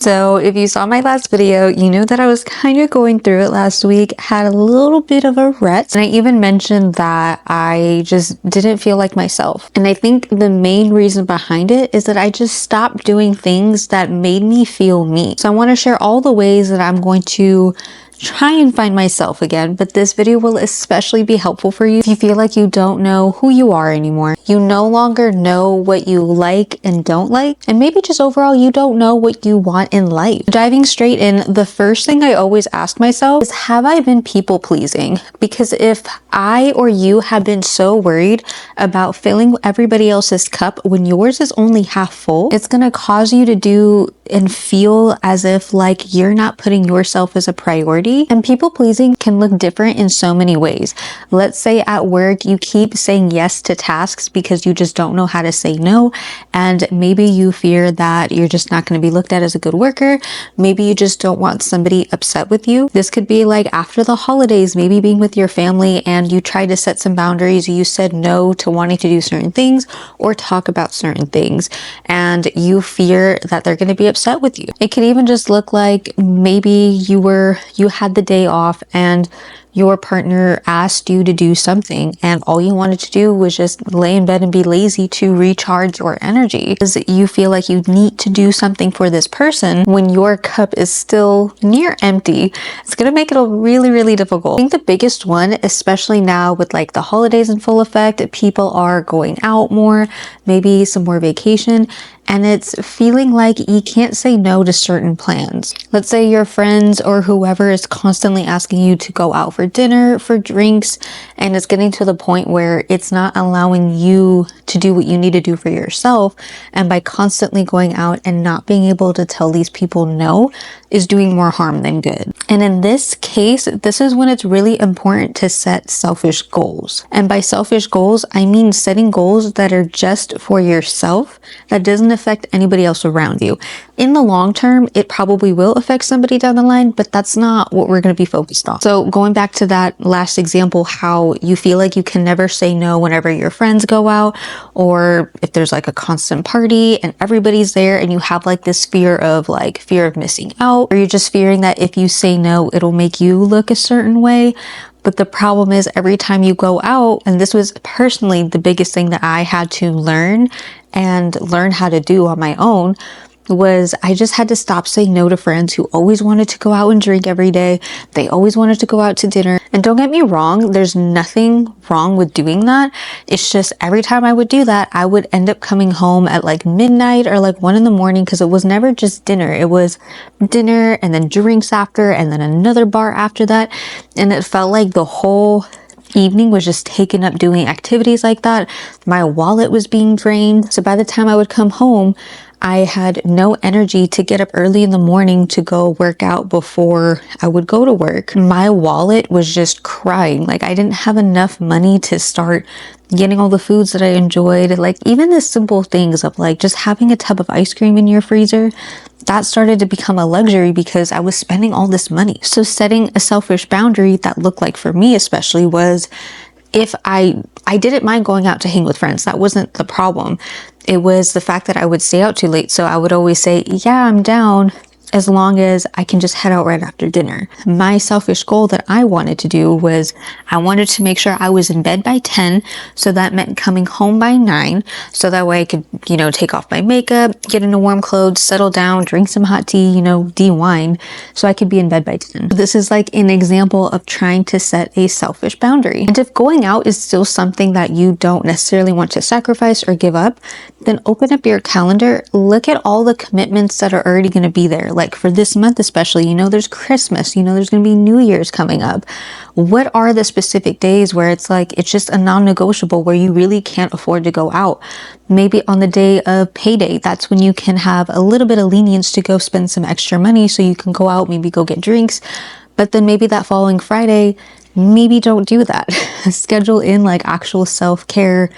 So if you saw my last video, you know that I was kind of going through it last week, had a little bit of a rut, and I even mentioned that I just didn't feel like myself. And I think the main reason behind it is that I just stopped doing things that made me feel me. So I want to share all the ways that I'm going to try and find myself again, but this video will especially be helpful for you if you feel like you don't know who you are anymore. You no longer know what you like and don't like, and maybe just overall you don't know what you want in life. Diving straight in, the first thing I always ask myself is, have I been people pleasing? Because if I or you have been so worried about filling everybody else's cup when yours is only half full, it's gonna cause you to do and feel as if like you're not putting yourself as a priority. And people pleasing can look different in so many ways. Let's say at work you keep saying yes to tasks because you just don't know how to say no, and maybe you fear that you're just not going to be looked at as a good worker. Maybe you just don't want somebody upset with you. This could be like after the holidays, maybe being with your family and you tried to set some boundaries. You said no to wanting to do certain things or talk about certain things, and you fear that they're going to be upset with you. It could even just look like maybe you had the day off and your partner asked you to do something and all you wanted to do was just lay in bed and be lazy to recharge your energy, because you feel like you need to do something for this person when your cup is still near empty. It's gonna make it really, really difficult. I think the biggest one, especially now with like the holidays in full effect, people are going out more, maybe some more vacation, and it's feeling like you can't say no to certain plans. Let's say your friends or whoever is constantly asking you to go out for dinner, for drinks, and it's getting to the point where it's not allowing you to do what you need to do for yourself. And by constantly going out and not being able to tell these people no is doing more harm than good. And in this case, this is when it's really important to set selfish goals. And by selfish goals, I mean setting goals that are just for yourself, that doesn't affect anybody else around you. In the long term, it probably will affect somebody down the line, but that's not what we're going to be focused on. So going back to that last example, how you feel like you can never say no whenever your friends go out, or if there's like a constant party and everybody's there and you have like this fear of missing out, or you're just fearing that if you say no, it'll make you look a certain way. But the problem is every time you go out, and this was personally the biggest thing that I had to learn how to do on my own, was I just had to stop saying no to friends who always wanted to go out and drink every day. They always wanted to go out to dinner. And don't get me wrong, there's nothing wrong with doing that. It's just every time I would do that, I would end up coming home at like midnight or like 1 a.m, because it was never just dinner. It was dinner and then drinks after and then another bar after that. And it felt like the whole evening was just taken up doing activities like that. My wallet was being drained. So by the time I would come home, I had no energy to get up early in the morning to go work out before I would go to work. My wallet was just crying. Like I didn't have enough money to start getting all the foods that I enjoyed. Like even the simple things of like just having a tub of ice cream in your freezer, that started to become a luxury because I was spending all this money. So setting a selfish boundary that looked like, for me especially, was if I didn't mind going out to hang with friends. That wasn't the problem. It was the fact that I would stay out too late. So I would always say, yeah, I'm down, as long as I can just head out right after dinner. My selfish goal that I wanted to do was I wanted to make sure I was in bed by 10. So that meant coming home by 9. So that way I could, take off my makeup, get into warm clothes, settle down, drink some hot tea, de-wine, so I could be in bed by 10. This is like an example of trying to set a selfish boundary. And if going out is still something that you don't necessarily want to sacrifice or give up, then open up your calendar, look at all the commitments that are already going to be there. Like for this month especially, there's Christmas, there's going to be New Year's coming up. What are the specific days where it's like, it's just a non-negotiable where you really can't afford to go out? Maybe on the day of payday, that's when you can have a little bit of lenience to go spend some extra money so you can go out, maybe go get drinks. But then maybe that following Friday, maybe don't do that. Schedule in like actual self-care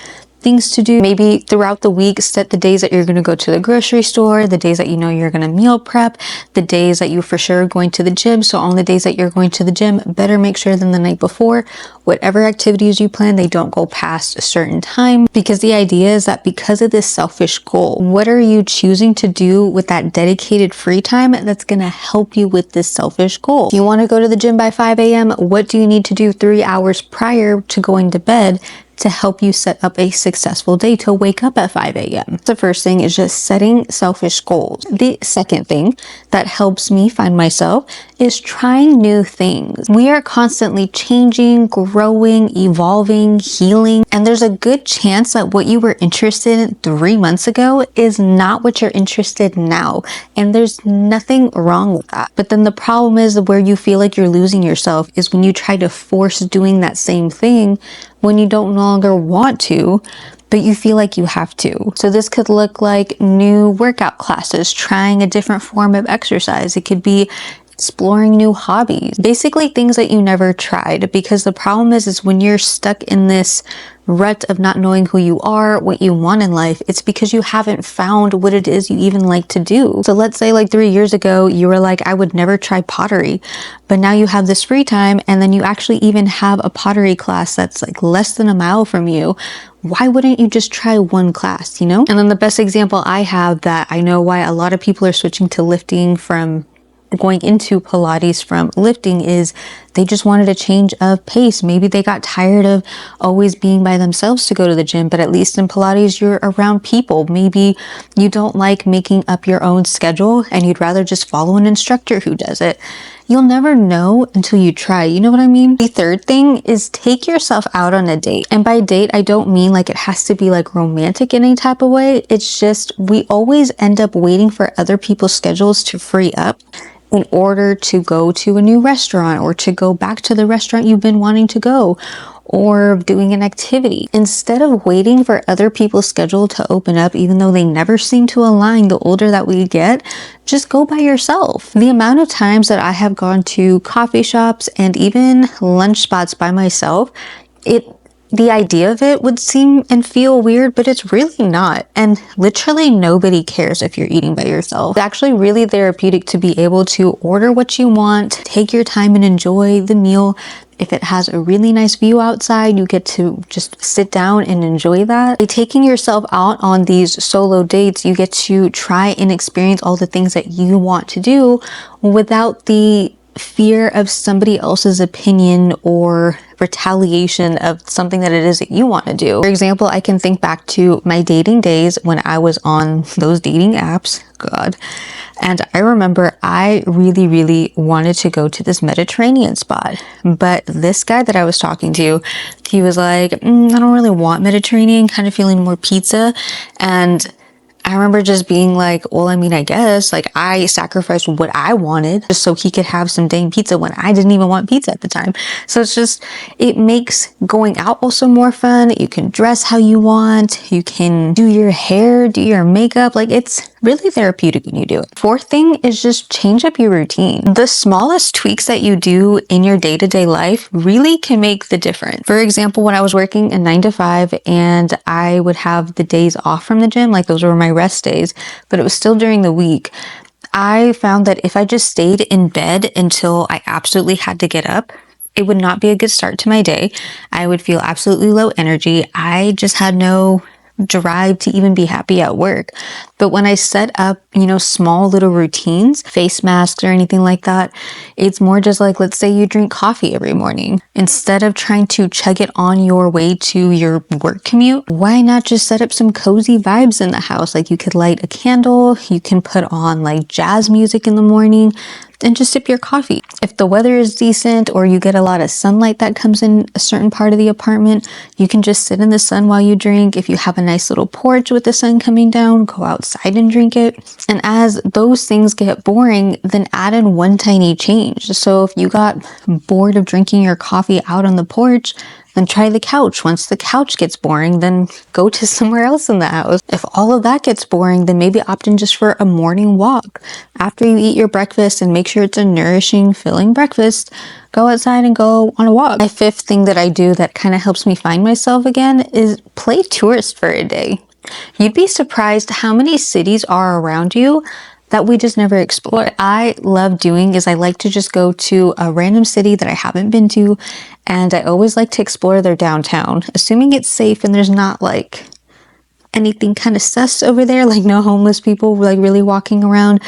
things to do. Maybe throughout the week, set the days that you're going to go to the grocery store, the days that you know you're going to meal prep, the days that you for sure are going to the gym. So on the days that you're going to the gym, better make sure than the night before, whatever activities you plan, they don't go past a certain time, because the idea is that because of this selfish goal, what are you choosing to do with that dedicated free time that's going to help you with this selfish goal? If you want to go to the gym by 5 a.m., what do you need to do 3 hours prior to going to bed to help you set up a successful day to wake up at 5 a.m. The first thing is just setting selfish goals. The second thing that helps me find myself is trying new things. We are constantly changing, growing, evolving, healing, and there's a good chance that what you were interested in 3 months ago is not what you're interested in now, and there's nothing wrong with that. But then the problem is where you feel like you're losing yourself is when you try to force doing that same thing when you don't no longer want to, but you feel like you have to. So this could look like new workout classes, trying a different form of exercise. It could be exploring new hobbies, basically things that you never tried, because the problem is when you're stuck in this rut of not knowing who you are, what you want in life, it's because you haven't found what it is you even like to do. So let's say like 3 years ago, you were like, I would never try pottery, but now you have this free time and then you actually even have a pottery class that's like less than a mile from you. Why wouldn't you just try one class, you know? And then the best example I have that I know why a lot of people are switching to lifting from going into Pilates from lifting is they just wanted a change of pace. Maybe they got tired of always being by themselves to go to the gym, but at least in Pilates, you're around people. Maybe you don't like making up your own schedule and you'd rather just follow an instructor who does it. You'll never know until you try. You know what I mean? The third thing is take yourself out on a date. And by date, I don't mean like it has to be like romantic in any type of way. It's just we always end up waiting for other people's schedules to free up in order to go to a new restaurant or to go back to the restaurant you've been wanting to go, or doing an activity. Instead of waiting for other people's schedule to open up, even though they never seem to align the older that we get, just go by yourself. The amount of times that I have gone to coffee shops and even lunch spots by myself, the idea of it would seem and feel weird, but it's really not. And literally nobody cares if you're eating by yourself. It's actually really therapeutic to be able to order what you want, take your time and enjoy the meal. If it has a really nice view outside, you get to just sit down and enjoy that. By taking yourself out on these solo dates, you get to try and experience all the things that you want to do without the fear of somebody else's opinion or retaliation of something that it is that you want to do. For example, I can think back to my dating days when I was on those dating apps. God. And I remember I really, really wanted to go to this Mediterranean spot. But this guy that I was talking to, he was like, I don't really want Mediterranean, kind of feeling more pizza. And I remember just being like, well, I mean, I guess like I sacrificed what I wanted just so he could have some dang pizza when I didn't even want pizza at the time. So it's just, it makes going out also more fun. You can dress how you want. You can do your hair, do your makeup. Like it's really therapeutic when you do it. Fourth thing is just change up your routine. The smallest tweaks that you do in your day-to-day life really can make the difference. For example, when I was working a 9 to 5 and I would have the days off from the gym, like those were my rest days, but it was still during the week. I found that if I just stayed in bed until I absolutely had to get up, it would not be a good start to my day. I would feel absolutely low energy. I just had no drive to even be happy at work. But when I set up, small little routines, face masks or anything like that, it's more just like, let's say you drink coffee every morning. Instead of trying to chug it on your way to your work commute, why not just set up some cozy vibes in the house? Like you could light a candle, you can put on like jazz music in the morning, and just sip your coffee. If the weather is decent or you get a lot of sunlight that comes in a certain part of the apartment, you can just sit in the sun while you drink. If you have a nice little porch with the sun coming down, go outside and drink it. And as those things get boring, then add in one tiny change. So if you got bored of drinking your coffee out on the porch, then try the couch. Once the couch gets boring, then go to somewhere else in the house. If all of that gets boring, then maybe opt in just for a morning walk. After you eat your breakfast, and make sure it's a nourishing, filling breakfast, go outside and go on a walk. My fifth thing that I do that kind of helps me find myself again is play tourist for a day. You'd be surprised how many cities are around you that we just never explore. What I love doing is I like to just go to a random city that I haven't been to, and I always like to explore their downtown, assuming it's safe and there's not like anything kind of sus over there, like no homeless people like really walking around,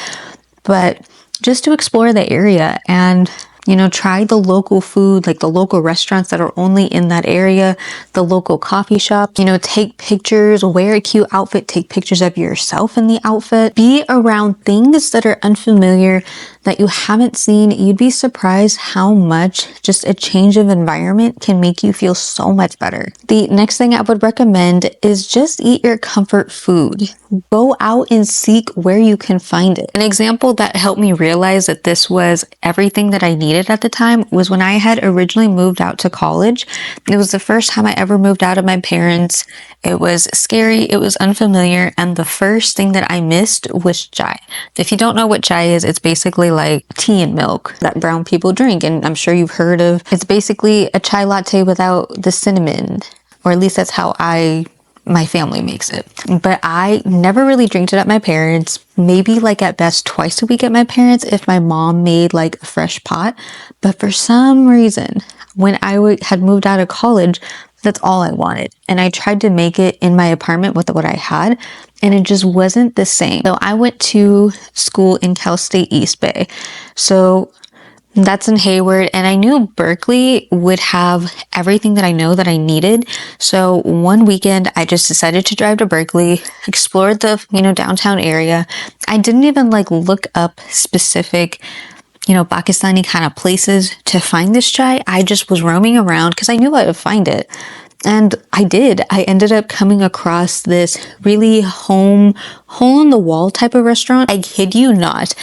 but just to explore the area and, you know, try the local food, like the local restaurants that are only in that area, the local coffee shop, you know, take pictures, wear a cute outfit, take pictures of yourself in the outfit, be around things that are unfamiliar, that you haven't seen. You'd be surprised how much just a change of environment can make you feel so much better. The next thing I would recommend is just eat your comfort food. Go out and seek where you can find it. An example that helped me realize that this was everything that I needed at the time was when I had originally moved out to college. It was the first time I ever moved out of my parents. It was scary, it was unfamiliar, and the first thing that I missed was chai. If you don't know what chai is, it's basically like tea and milk that brown people drink, and I'm sure you've heard of. It's basically a chai latte without the cinnamon, or at least that's how my family makes it. But I never really drank it at my parents', maybe like at best twice a week at my parents' if my mom made like a fresh pot. But for some reason, when I had moved out of college, that's all I wanted. And I tried to make it in my apartment with what I had, and it just wasn't the same. So I went to school in Cal State East Bay. So that's in Hayward, and I knew Berkeley would have everything that I know that I needed. So one weekend, I just decided to drive to Berkeley, explored the, you know, downtown area. I didn't even like look up specific, you know, Pakistani kind of places to find this chai. I just was roaming around because I knew I would find it. And I did. I ended up coming across this really hole in the wall type of restaurant. I kid you not,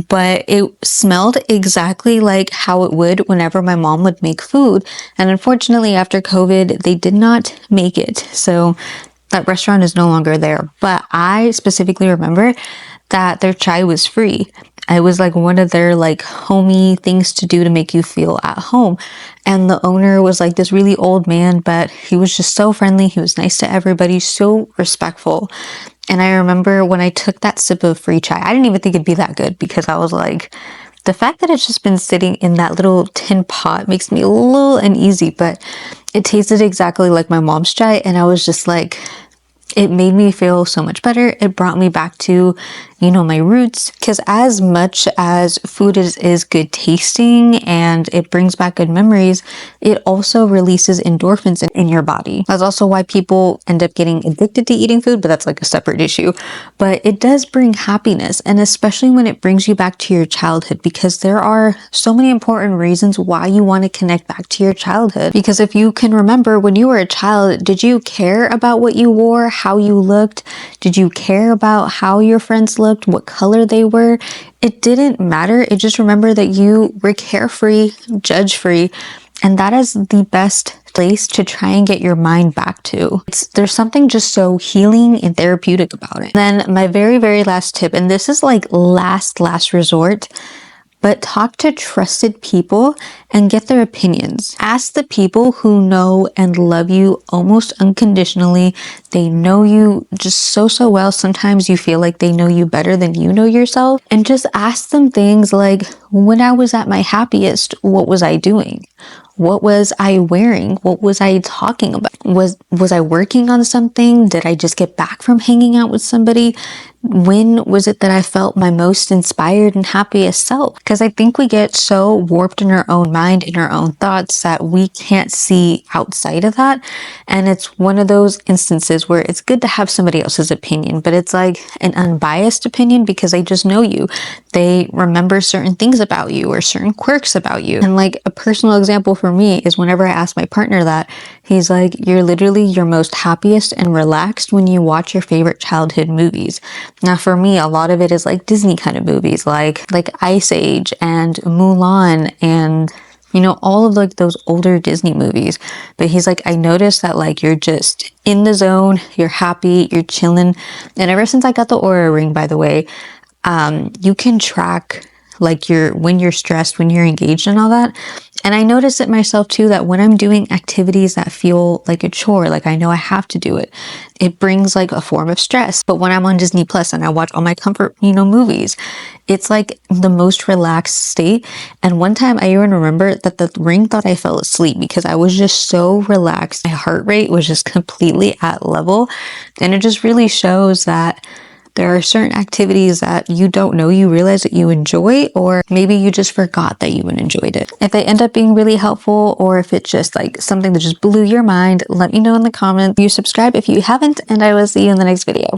but it smelled exactly like how it would whenever my mom would make food. And unfortunately, after COVID, they did not make it. So that restaurant is no longer there. But I specifically remember that their chai was free. It was like one of their like homey things to do to make you feel at home. And the owner was like this really old man, but he was just so friendly. He was nice to everybody, so respectful. And I remember when I took that sip of free chai, I didn't even think it'd be that good because I was like, the fact that it's just been sitting in that little tin pot makes me a little uneasy, but it tasted exactly like my mom's chai. And I was just like, it made me feel so much better. It brought me back to, you know, my roots. Because as much as food is good tasting and it brings back good memories, it also releases endorphins in your body. That's also why people end up getting addicted to eating food, but that's like a separate issue. But it does bring happiness, and especially when it brings you back to your childhood, because there are so many important reasons why you want to connect back to your childhood. Because if you can remember when you were a child, did you care about what you wore, how you looked? Did you care about how your friends looked, what color they were? It didn't matter. It just remember that you were carefree, judge-free, and that is the best place to try and get your mind back to. There's something just so healing and therapeutic about it. Then my very, very last tip, and this is like last resort, but talk to trusted people and get their opinions. Ask the people who know and love you almost unconditionally. They know you just so well. Sometimes you feel like they know you better than you know yourself. And just ask them things like, when I was at my happiest, what was I doing? What was I wearing? What was I talking about? Was I working on something? Did I just get back from hanging out with somebody? When was it that I felt my most inspired and happiest self? Because I think we get so warped in our own mind, in our own thoughts, that we can't see outside of that. And it's one of those instances where it's good to have somebody else's opinion, but it's like an unbiased opinion because they just know you. They remember certain things about you or certain quirks about you. And like a personal example for me is whenever I ask my partner that, he's like, you're literally your most happiest and relaxed when you watch your favorite childhood movies. Now for me, a lot of it is like Disney kind of movies, like Ice Age and Mulan and, you know, all of like those older Disney movies. But he's like, I noticed that like you're just in the zone, you're happy, you're chilling. And ever since I got the Aura ring, by the way, you can track like when you're stressed, when you're engaged and all that. And I notice it myself too, that when I'm doing activities that feel like a chore, like I know I have to do it, it brings like a form of stress. But when I'm on Disney Plus and I watch all my comfort, you know, movies, it's like the most relaxed state. And one time I even remember that the ring thought I fell asleep because I was just so relaxed. My heart rate was just completely at level. And it just really shows that there are certain activities that you don't know you realize that you enjoy, or maybe you just forgot that you enjoyed it. If they end up being really helpful, or if it's just like something that just blew your mind, let me know in the comments. You subscribe if you haven't, and I will see you in the next video.